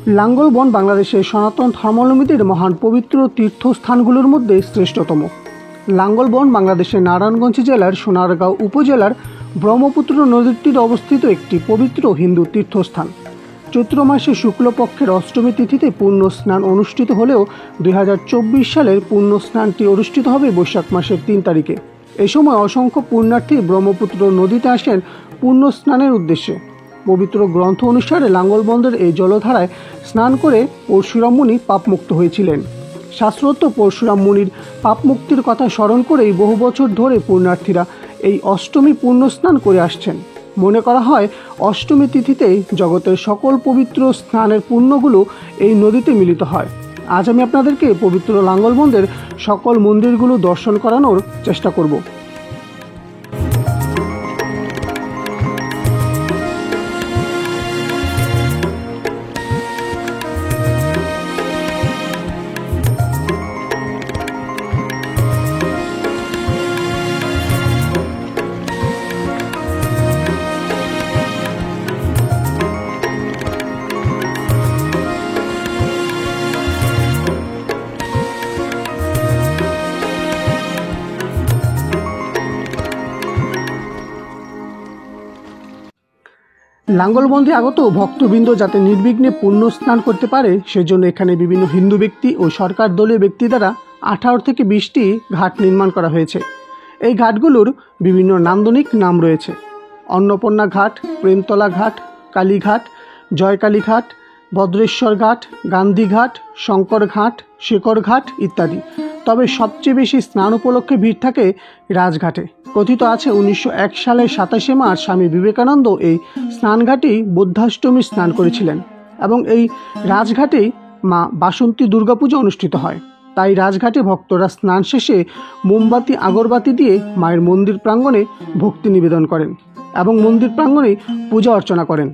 লাঙ্গলবন বাংলাদেশের সনাতন ধর্মাবলম্বীদের মহান পবিত্র তীর্থস্থানগুলোর মধ্যে শ্রেষ্ঠতম। লাঙ্গলবন বাংলাদেশের নারায়ণগঞ্জ জেলার সোনারগাঁও উপজেলার ব্রহ্মপুত্র নদীর তীরে অবস্থিত একটি পবিত্র হিন্দু তীর্থস্থান। চৈত্র মাসে শুক্লপক্ষের অষ্টমী তিথিতে পূর্ণ স্নান অনুষ্ঠিত হলেও 2024 সালের পূর্ণ স্নানটি অনুষ্ঠিত হবে বৈশাখ মাসের 3 তারিখে। এ সময় অসংখ্য পুণ্যার্থী ব্রহ্মপুত্র নদীতে আসেন পূর্ণ স্নানের উদ্দেশ্যে। পবিত্র গ্রন্থ অনুসারে লাঙ্গলবন্দের এই জলধারায় স্নান করে পরশুরাম মুনি পাপমুক্ত হয়েছিলেন। শাস্ত্রোক্ত পরশুরাম মুনির পাপমুক্তির কথা স্মরণ করেই বহু বছর ধরে পুণ্যার্থীরা এই অষ্টমী পূর্ণ স্নান করে আসছেন। মনে করা হয় অষ্টমী তিথিতে জগতের সকল পবিত্র স্নানের পুণ্যগুলো এই নদীতে মিলিত হয়। আজ আমি আপনাদেরকে পবিত্র লাঙ্গলবন্দের সকল মন্দিরগুলো দর্শন করানোর চেষ্টা করব। লাঙ্গলবন্দে আগত ভক্তবৃন্দ যাতে নির্বিঘ্নে পুণ্য স্নান করতে পারে সেজন্য এখানে বিভিন্ন হিন্দু ব্যক্তি ও সরকার দলীয় ব্যক্তি দ্বারা 18 থেকে 20টি ঘাট নির্মাণ করা হয়েছে। এই ঘাটগুলোর বিভিন্ন নান্দনিক নাম রয়েছে: অন্নপূর্ণা ঘাট, প্রেমতলা ঘাট, কালীঘাট, জয়কালী ঘাট, ভদ্রেশ্বর ঘাট, গান্ধী ঘাট, শঙ্কর ঘাট, শেখর ঘাট ইত্যাদি। তবে সবচেয়ে বেশি স্নান উপলক্ষে ভিড় থাকে রাজঘাটে। কথিত আছে 1901 সালের 27শে মার্চ স্বামী বিবেকানন্দ এই স্নানঘাটেই বুদ্ধাষ্টমী স্নান করেছিলেন এবং এই রাজঘাটেই মা বাসন্তী দুর্গাপূজা অনুষ্ঠিত হয়। তাই রাজঘাটে ভক্তরা স্নান শেষে মোমবাতি আগরবাতি দিয়ে মায়ের মন্দির প্রাঙ্গণে ভক্তি নিবেদন করেন এবং মন্দির প্রাঙ্গণে পূজা অর্চনা করেন।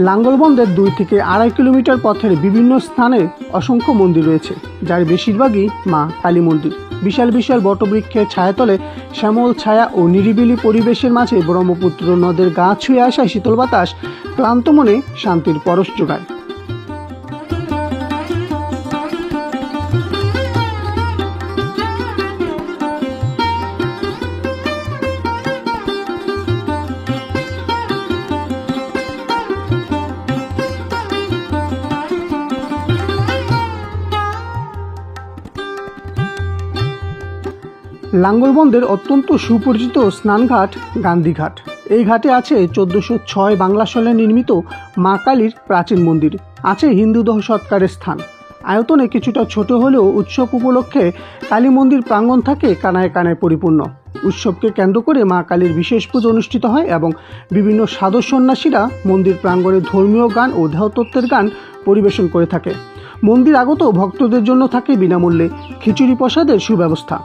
লাঙ্গলবন্দের 2 থেকে 2.5 কিলোমিটার পথের বিভিন্ন স্থানে অসংখ্য মন্দির রয়েছে, যার বেশিরভাগই মা কালী মন্দির। বিশাল বিশাল বটবৃক্ষের ছায়াতলে শ্যামল ছায়া ও নিরিবিলি পরিবেশের মাঝে ব্রহ্মপুত্র নদের গা ছুঁয়ে আসা শীতল বাতাস ক্লান্ত মনে শান্তির পরশ যোগায়। লাঙ্গলবন্দের অত্যন্ত সুপরিচিত স্নানঘাট গান্ধীঘাট। এই ঘাটে আছে 1406 বাংলা সালে নির্মিত মা কালীর প্রাচীন মন্দির, আছে হিন্দুদহ সৎকারের স্থান। আয়তনে কিছুটা ছোট হলেও উৎসব উপলক্ষে কালী মন্দির প্রাঙ্গণ থাকে কানায় কানায় পরিপূর্ণ। উৎসবকে কেন্দ্র করে মা কালীর বিশেষ পুজো অনুষ্ঠিত হয় এবং বিভিন্ন সাধু সন্ন্যাসীরা মন্দির প্রাঙ্গণে ধর্মীয় গান ও দেহতত্ত্বের গান পরিবেশন করে থাকে। মন্দির আগত ভক্তদের জন্য থাকে বিনামূল্যে খিচুড়ি প্রসাদের সুব্যবস্থা।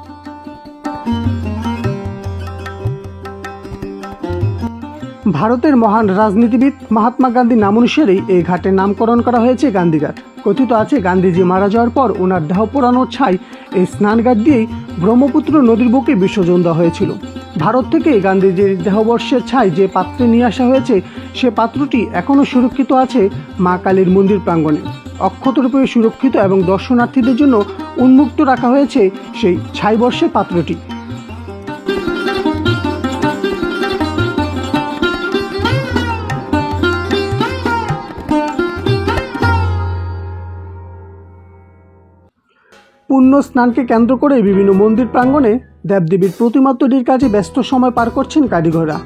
ভারতের মহান রাজনীতিবিদ মহাত্মা গান্ধীর নাম অনুসারেই এই ঘাটের নামকরণ করা হয়েছে গান্ধীঘাট। কথিত আছে গান্ধীজি মারা যাওয়ার পর ওনার দেহ পোড়ানোর ছাই এই স্নানঘাট দিয়েই ব্রহ্মপুত্র নদীর বুকে বিসর্জন দেওয়া হয়েছিল। ভারত থেকে গান্ধীজির দেহবর্ষের ছাই যে পাত্রে নিয়ে আসা হয়েছে সে পাত্রটি এখনও সুরক্ষিত আছে মা কালীর মন্দির প্রাঙ্গণে। অক্ষতরূপে সুরক্ষিত এবং দর্শনার্থীদের জন্য উন্মুক্ত রাখা হয়েছে সেই ছাইবর্ষের পাত্রটি। পুণ্য স্নানকে কেন্দ্র করে বিভিন্ন মন্দির প্রাঙ্গণে দেবদেবীর প্রতিমা তৈরির কাজে ব্যস্ত সময় পার করছেন কারিগররা।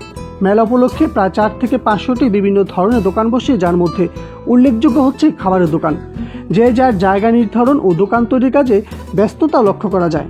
মেলা উপলক্ষে প্রায় 4 থেকে 500টি বিভিন্ন ধরনের দোকান বসে, যার মধ্যে উল্লেখযোগ্য হচ্ছে খাবারের দোকান। যে যার জায়গা নির্ধারণ ও দোকান তৈরির কাজে ব্যস্ততা লক্ষ্য করা যায়।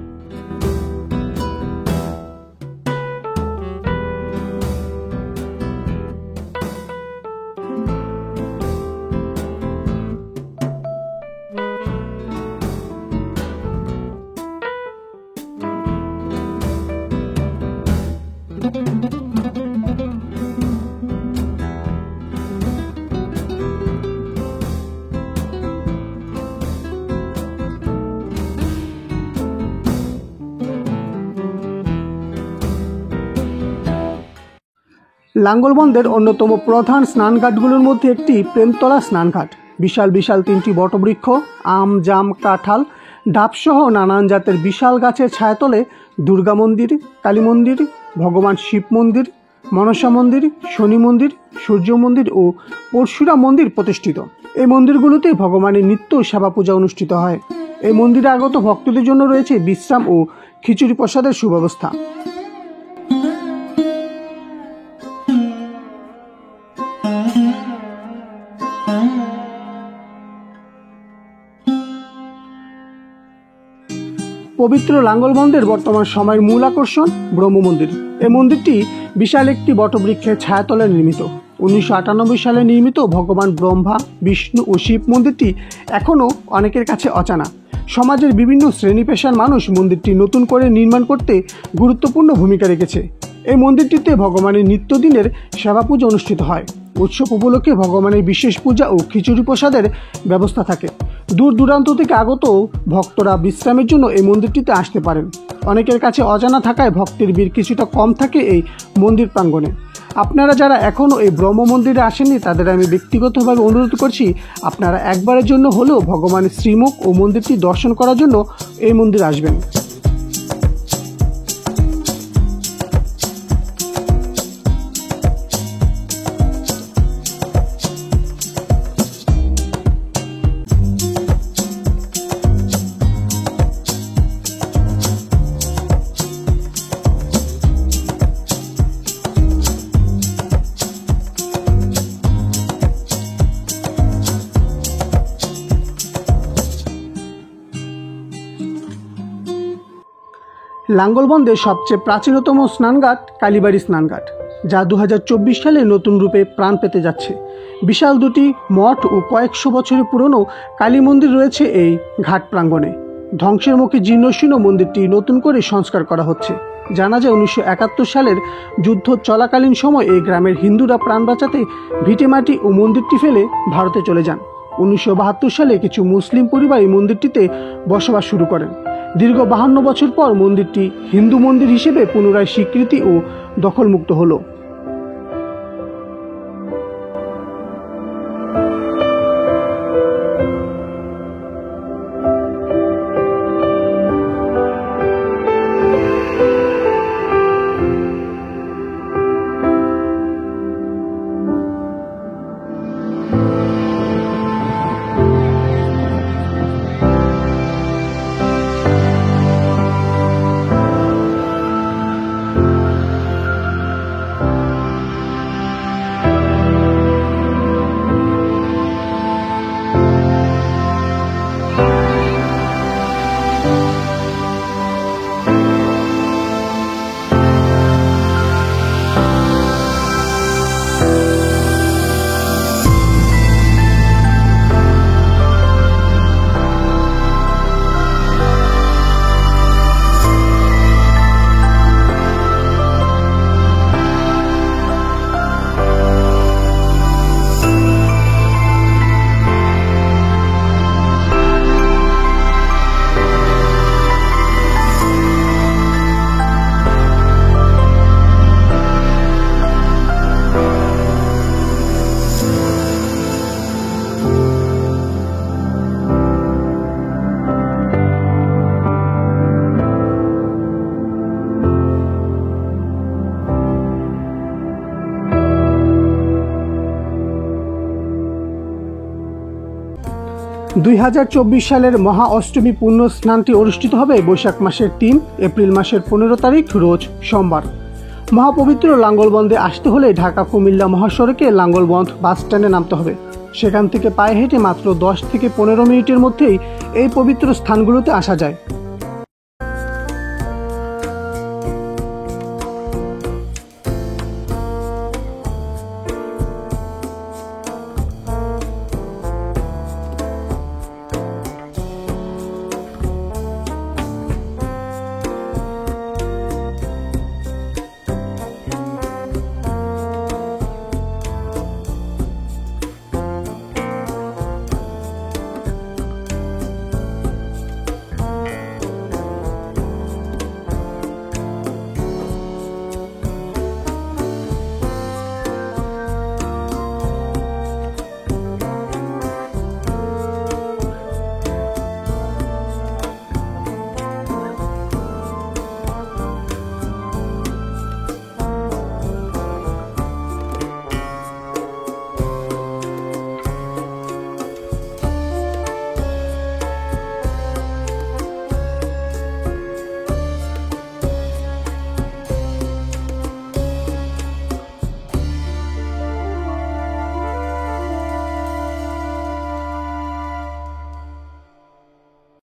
লাঙ্গলবন্দের অন্যতম প্রধান স্নানঘাটগুলোর মধ্যে একটি প্রেমতলা স্নানঘাট। বিশাল বিশাল 3টি বটবৃক্ষ, আম, জাম, কাঁঠাল, ডাবসহ নানান জাতের বিশাল গাছের ছায়াতলে দুর্গা মন্দির, কালী মন্দির, ভগবান শিব মন্দির, মনসা মন্দির, শনি মন্দির, সূর্য মন্দির ও পরশুরাম মন্দির প্রতিষ্ঠিত। এই মন্দিরগুলোতে ভগবানের নিত্য সেবা পূজা অনুষ্ঠিত হয়। এই মন্দিরে আগত ভক্তদের জন্য রয়েছে বিশ্রাম ও খিচুড়ি প্রসাদের সুব্যবস্থা। পবিত্র লাঙ্গলবন্দের বর্তমান সময়ের মূল আকর্ষণ ব্রহ্ম মন্দির। এই মন্দিরটি বিশাল একটি বটবৃক্ষের ছায়াতলে নির্মিত। 1998 সালে নির্মিত ভগবান ব্রহ্মা, বিষ্ণু ও শিব মন্দিরটি এখনও অনেকের কাছে অজানা। সমাজের বিভিন্ন শ্রেণী পেশার মানুষ মন্দিরটি নতুন করে নির্মাণ করতে গুরুত্বপূর্ণ ভূমিকা রেখেছে। এই মন্দিরটিতে ভগবানের নিত্যদিনের সেবা পূজা অনুষ্ঠিত হয়। উৎসব উপলক্ষে ভগবানের বিশেষ পূজা ও খিচুড়ি প্রসাদের ব্যবস্থা থাকে। দূর দূরান্ত থেকে আগত ভক্তরা বিশ্রামের জন্য এই মন্দিরটিতে আসতে পারেন। অনেকের কাছে অজানা থাকায় ভক্তের ভিড় কিছুটা কম থাকে এই মন্দির প্রাঙ্গণে। আপনারা যারা এখনও এই ব্রহ্ম মন্দিরে আসেননি, তাদের আমি ব্যক্তিগতভাবে অনুরোধ করছি, আপনারা একবারের জন্য হলেও ভগবানের শ্রীমুখ ও মন্দিরটি দর্শন করার জন্য এই মন্দিরে আসবেন। লাঙ্গলবন্দের সবচেয়ে প্রাচীনতম স্নানঘাট কালীবাড়ি স্নানঘাট, যা 2024 সালে নতুন রূপে প্রাণ পেতে যাচ্ছে। বিশাল 2টি মঠ ও কয়েকশো বছরের পুরনো কালী মন্দির রয়েছে এই ঘাট প্রাঙ্গণে। ধ্বংসের মুখে জীর্ণশীর্ণ মন্দিরটি নতুন করে সংস্কার করা হচ্ছে। জানা যায় 1971 সালের যুদ্ধ চলাকালীন সময় এই গ্রামের হিন্দুরা প্রাণ বাঁচাতে ভিটেমাটি ও মন্দিরটি ফেলে ভারতে চলে যান। 1972 সালে কিছু মুসলিম পরিবার এই মন্দিরটিতে বসবাস শুরু করেন। দীর্ঘ 52 বছর পর মন্দিরটি হিন্দু মন্দির হিসেবে পুনরায় স্বীকৃতি ও দখলমুক্ত হলো। 2024 সালের মহা অষ্টমী পুণ্য স্নানটি অনুষ্ঠিত হবে বৈশাখ মাসের 3 এপ্রিল মাসের 15 তারিখ রোজ সোমবার। মহাপবিত্র লাঙ্গলবন্দে আসতে হলে ঢাকা কুমিল্লা মহাসড়কে লাঙ্গলবন্দ বাস স্ট্যান্ডে নামতে হবে। সেখান থেকে পায়ে হেঁটে মাত্র 10 থেকে 15 মিনিটের মধ্যেই এই পবিত্র স্থানগুলোতে আসা যায়।